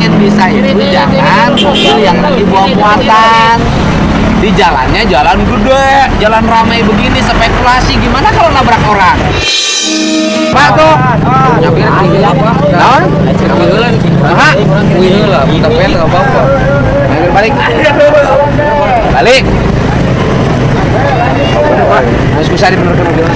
yang bisa itu jangan mobil yang lagi bawa muatan. Di jalannya jalan gede, jalan ramai begini spekulasi, gimana kalau nabrak orang? Pak tuh, nyamperin tinggi apa? Naon? Ciraweula nih. Hah? Wiheulah, buta pen enggak apa-apa. Balik. Balik. Pak, harus bisa dibenerkan mobilnya.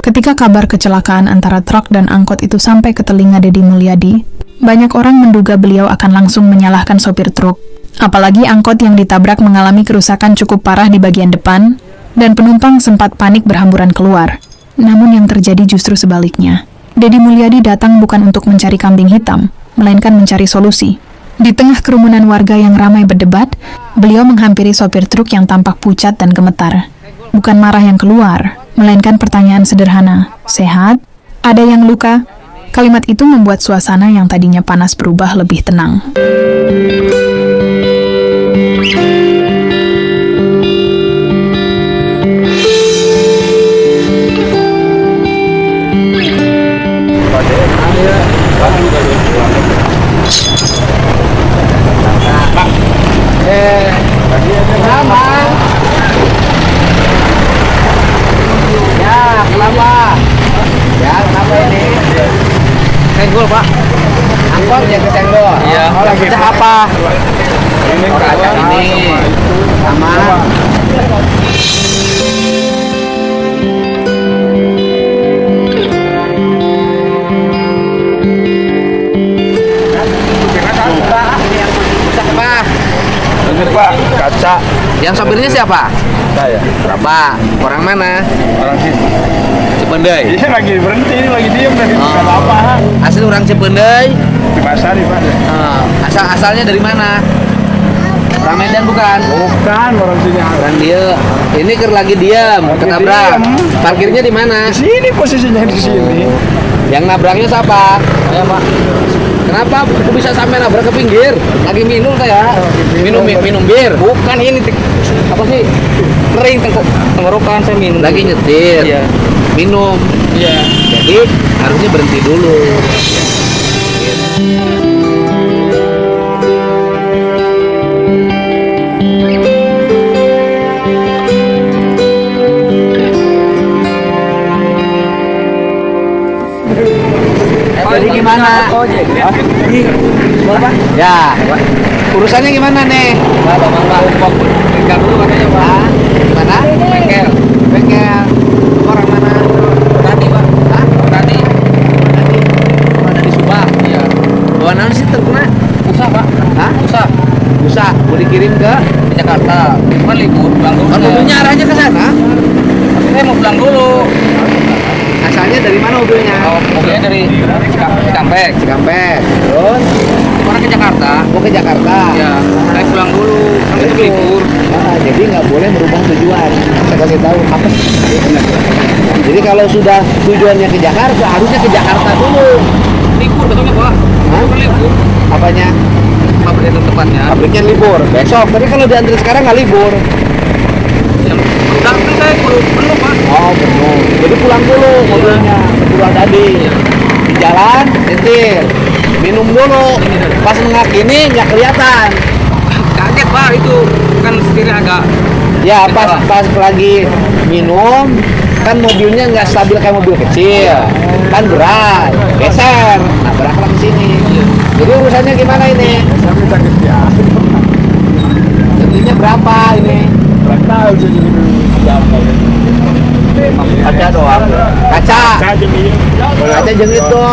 Ketika kabar kecelakaan antara truk dan angkot itu sampai ke telinga Deddy Mulyadi, banyak orang menduga beliau akan langsung menyalahkan sopir truk. Apalagi angkot yang ditabrak mengalami kerusakan cukup parah di bagian depan, dan penumpang sempat panik berhamburan keluar. Namun yang terjadi justru sebaliknya. Deddy Mulyadi datang bukan untuk mencari kambing hitam, melainkan mencari solusi. Di tengah kerumunan warga yang ramai berdebat, beliau menghampiri sopir truk yang tampak pucat dan gemetar. Bukan marah yang keluar, melainkan pertanyaan sederhana, sehat? Ada yang luka? Kalimat itu membuat suasana yang tadinya panas berubah lebih tenang. Kenapa ini? Senggol, Pak. Angkot ya ke senggol. Iya. Oh, lagi pecah apa? Ini kaca ini. Sama. Ini Pak, kaca. Yang sopirnya siapa? Saya. Berapa? Orang mana? Orang sini. Cipendei. Iya lagi berhenti, ini lagi diem tadi. Apa? Asli orang Cipendei. Di Pasari Pak. Asalnya dari mana? Orang Medan bukan? Bukan orang sini. Orang dia. Ini lagi diam, ketabrak. Parkirnya di mana? Di sini posisinya di sini. Yang nabraknya siapa? Saya, Pak. Kenapa kok bisa sampai nabrak ke pinggir? Lagi minum saya. Minum bir. Bukan ini apa sih? Kering tenggorokan saya minum. Lagi nyetir. Iya. Minum. Iya. Jadi harusnya berhenti dulu. Jadi gimana? Ya, urusannya gimana nih? Bengkel dulu katanya Pak. Gimana? Bengkel. Bengkel. Orang mana? Tadi Pak. Hah? Tadi. Ada di Subang. Iya. Bawa naon sih terkena? Usah Pak. Hah? Usah. Bisa, mau dikirim ke Jakarta. Kan libur pulang dulu. kan mobilnya arahnya ke sana. Saya mau pulang dulu. Asalnya dari mana mobilnya? Oh, mobilnya dari Cikampek. Cikampek. Terus Kemana ke Jakarta? mau ke Jakarta. Ya, saya pulang dulu. Kan itu libur. Nah, jadi nggak boleh merubah tujuan. Saya kasih tahu apa? Jadi kalau sudah tujuannya ke Jakarta, harusnya ke Jakarta dulu. Libur betulnya Pak. Hah? Kan libur. Apanya? Pabrik itu tempatnya. Pabriknya libur. Besok. Tapi kalau diantri sekarang nggak libur. Yang udah itu saya belum Pak. Oh, benar. Jadi pulang dulu mobilnya. Pulang tadi. Di jalan, nyetir. Minum dulu. Pas nengak ini nggak kelihatan. Kaget Pak itu. Kan setirnya agak Ya pas lagi minum kan mobilnya nggak stabil kayak mobil kecil, kan berat, geser, nabraklah ke sini. Jadi urusannya gimana ini? Saya minta kerja. Jadinya berapa ini? Nggak tahu jadi berapa. Kaca doang. Kaca. Kaca ini. Kaca jeung itu.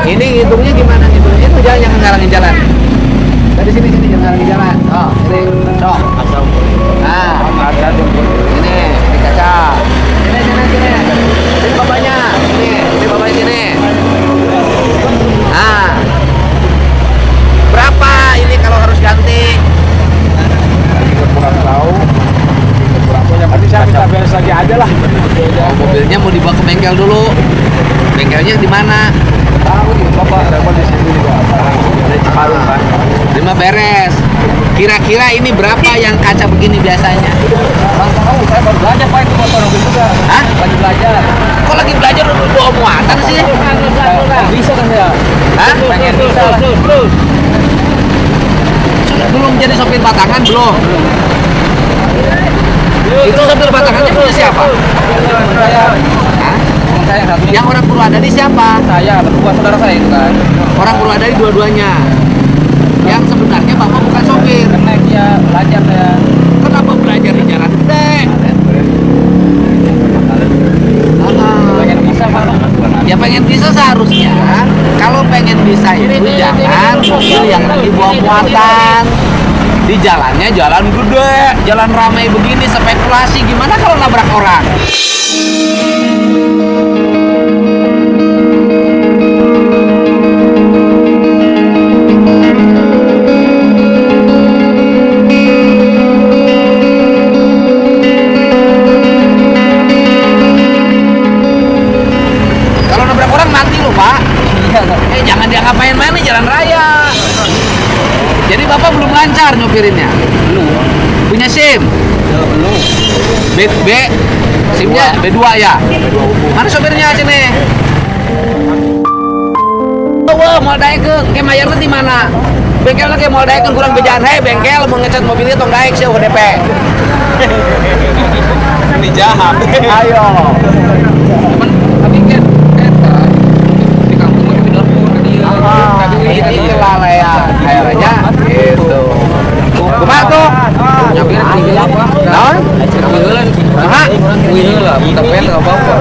Ini ngitungnya gimana ngitungnya? Itu jangan ngalangin jalan. Dari sini jangan ngalangin jalan. Oh, ini. Sok. Nah, ini kaca. Sini. Ini bapaknya. Ini bapaknya sini. Nah. Berapa ini kalau harus ganti? Kurang tahu. Berapa yang penting saya minta beres lagi aja lah. Oh, mobilnya mau dibawa ke bengkel dulu. Bengkelnya di mana? Kira-kira ini berapa yang kaca begini biasanya? Tahu, saya baru belajar Pak itu motor mobil juga. Hah? Lagi belajar. Kok lagi belajar udah bawa muatan sih? Bisa kan saya? Hah? Pengen bisa lah. Belum jadi sopir batangan belum? Itu sopir batangannya punya siapa? Saya, Hah? saya yang satunya. Yang orang Purwadadi siapa? Saya, berdua saudara saya itu kan. Orang Purwadadi dua-duanya. Yang sebenarnya bapak bukan sopir. Karena dia belajar saya. Kenapa belajar di jalan gede? Pengen bisa Pak. Ya pengen bisa seharusnya. Kalau pengen bisa itu jangan mobil yang lagi bawa muatan. Di jalannya jalan gede, jalan ramai begini spekulasi. Gimana kalau nabrak orang? Kalau nabrak orang mati loh Pak. Iya, Pak. Jangan dianggap main-main nih jalan raya. Jadi bapak belum lancar nyopirinnya. Belum. Punya SIM? Belum. B SIM-nya B2 ya? Mana sopirnya sini? Wah, mau daekeun, ke mayarnya di mana? Bengkelnya kayak mau daekeun kurang bejaan. Hei, bengkel mau ngecat mobilnya tong daek sih UDP. Ini jahat. Ayo. Tapi kan di kampung mau di dapur tadi. Ini kelalaian akhirnya gitu. Kumaha tuh? Nyampe tinggal apa? Naon? Heula. Kumaha? Heula, buta pen enggak apa-apa.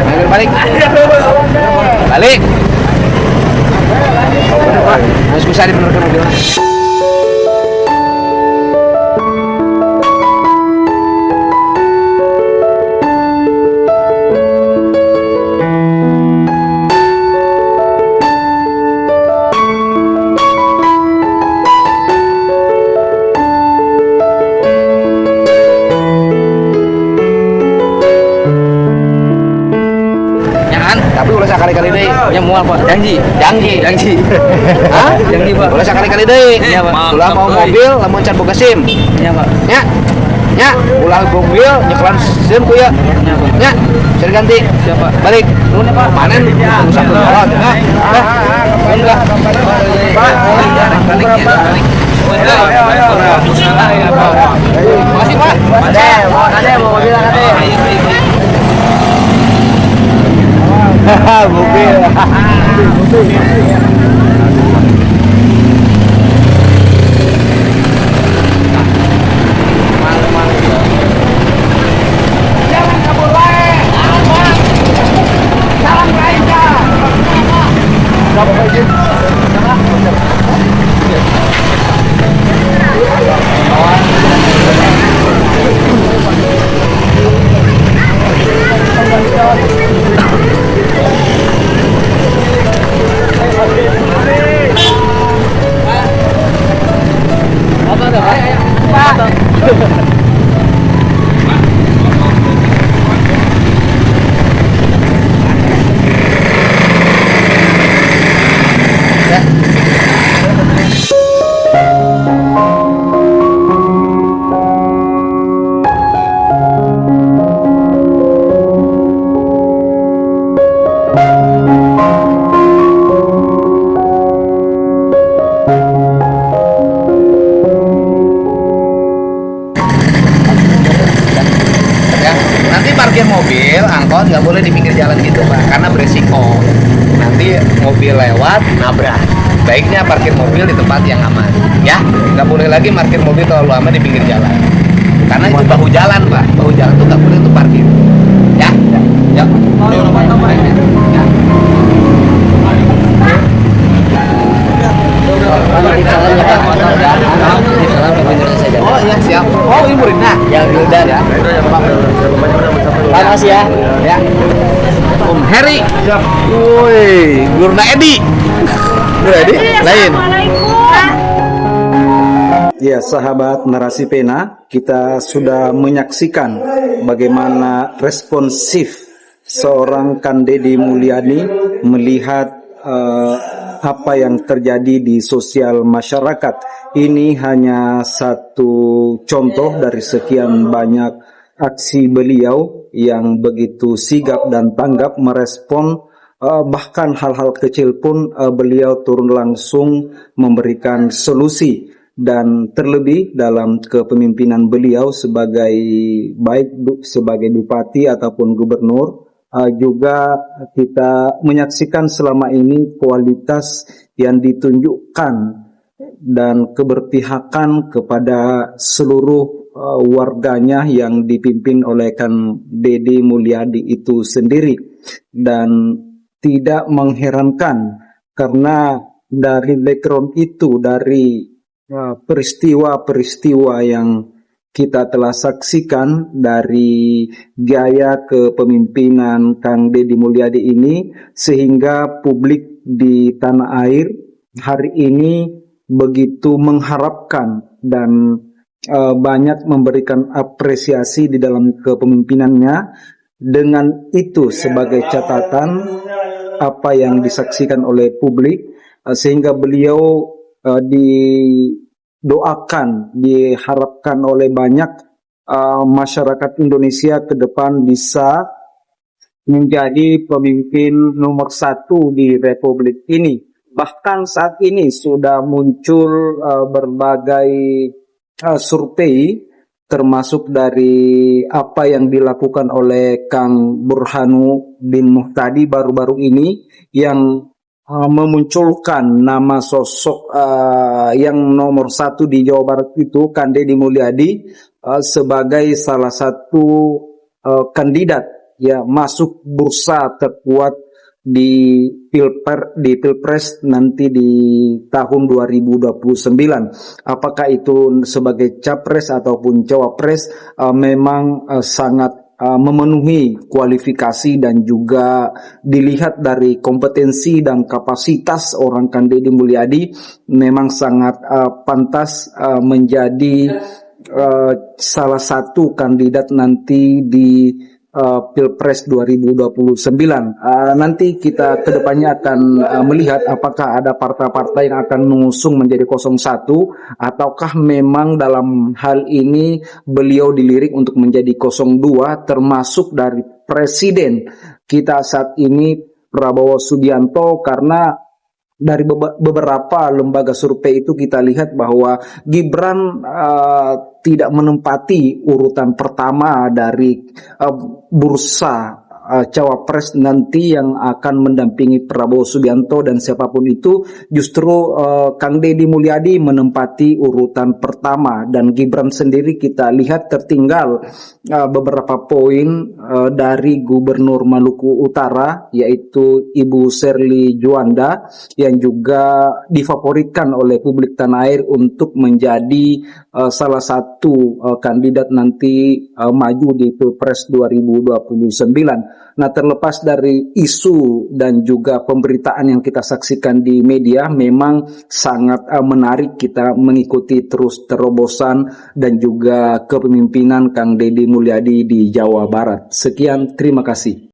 Ayo balik. Balik. Mas bisa dibenerkan mobilnya. Tapi boleh sekali-kali deh. Ya mual Pak. Janji. Janji. Janji. Hah? Janji Pak. Boleh sekali-kali deh. Iya, Pak. Ulah mau mobil, lamun can boga SIM. Iya Pak. Nya. Nya, ulah mobil nyekelan SIM ku ya. Iya Pak. Nya, bisa diganti. Siapa? Balik. Nuhun ya Pak. Panen usah berolot. Nah. Enggak. Makasih Pak. Ada mau mobil ada. Mobil. Jangan kabur wae. Salam raja. Ya, nanti parkir mobil, angkot nggak boleh di pinggir jalan gitu Pak, karena beresiko. Nanti mobil lewat, nabrak. Baiknya parkir mobil di tempat yang aman. Ya, nggak boleh lagi parkir mobil terlalu lama di pinggir jalan. Karena itu bahu jalan Pak, bahu jalan tuh nggak boleh untuk parkir. Ya, ya. Ya. Oh iya siap. Oh ini muridnya. Yang Wildan ya. Makasih ya. Ya. Om Heri. Siap. Woi, Gurna Edi. Gurna Edi lain. Ya, sahabat Narasi Pena, kita sudah menyaksikan bagaimana responsif seorang Kang Deddy Mulyadi melihat apa yang terjadi di sosial masyarakat. Ini hanya satu contoh dari sekian banyak aksi beliau yang begitu sigap dan tanggap merespon, bahkan hal-hal kecil pun beliau turun langsung memberikan solusi. Dan terlebih dalam kepemimpinan beliau sebagai sebagai bupati ataupun gubernur, juga kita menyaksikan selama ini kualitas yang ditunjukkan dan keberpihakan kepada seluruh warganya yang dipimpin oleh Kang Deddy Mulyadi itu sendiri. Dan tidak mengherankan karena dari background itu, dari peristiwa-peristiwa yang kita telah saksikan dari gaya kepemimpinan Kang Deddy Mulyadi ini, sehingga publik di tanah air hari ini begitu mengharapkan dan banyak memberikan apresiasi di dalam kepemimpinannya. Dengan itu sebagai catatan apa yang disaksikan oleh publik, sehingga beliau didoakan, diharapkan oleh banyak masyarakat Indonesia ke depan bisa menjadi pemimpin nomor 1 di Republik ini. Bahkan saat ini sudah muncul berbagai survei, termasuk dari apa yang dilakukan oleh Kang Burhanuddin Muhtadi baru-baru ini, yang memunculkan nama sosok yang nomor 1 di Jawa Barat itu, Kang Deddy Mulyadi, sebagai salah satu kandidat ya masuk bursa terkuat di Pilpres nanti di tahun 2029. Apakah itu sebagai capres ataupun cawapres, memang sangat memenuhi kualifikasi dan juga dilihat dari kompetensi dan kapasitas orang Kang Deddy Mulyadi, memang sangat pantas menjadi salah satu kandidat nanti di Pilpres 2029. Nanti kita kedepannya akan melihat apakah ada partai-partai yang akan mengusung menjadi 01, ataukah memang dalam hal ini beliau dilirik untuk menjadi 02, termasuk dari presiden kita saat ini Prabowo Subianto. Karena dari beberapa lembaga survei itu kita lihat bahwa Gibran tidak menempati urutan pertama dari bursa cawapres nanti yang akan mendampingi Prabowo Subianto dan siapapun itu. Justru Kang Deddy Mulyadi menempati urutan pertama, dan Gibran sendiri kita lihat tertinggal beberapa poin dari Gubernur Maluku Utara, yaitu Ibu Sherly Juanda, yang juga difavoritkan oleh publik tanah air untuk menjadi salah satu kandidat nanti maju di Pilpres 2029. Nah, terlepas dari isu dan juga pemberitaan yang kita saksikan di media, memang sangat menarik kita mengikuti terus terobosan dan juga kepemimpinan Kang Deddy Mulyadi di Jawa Barat. Sekian, terima kasih.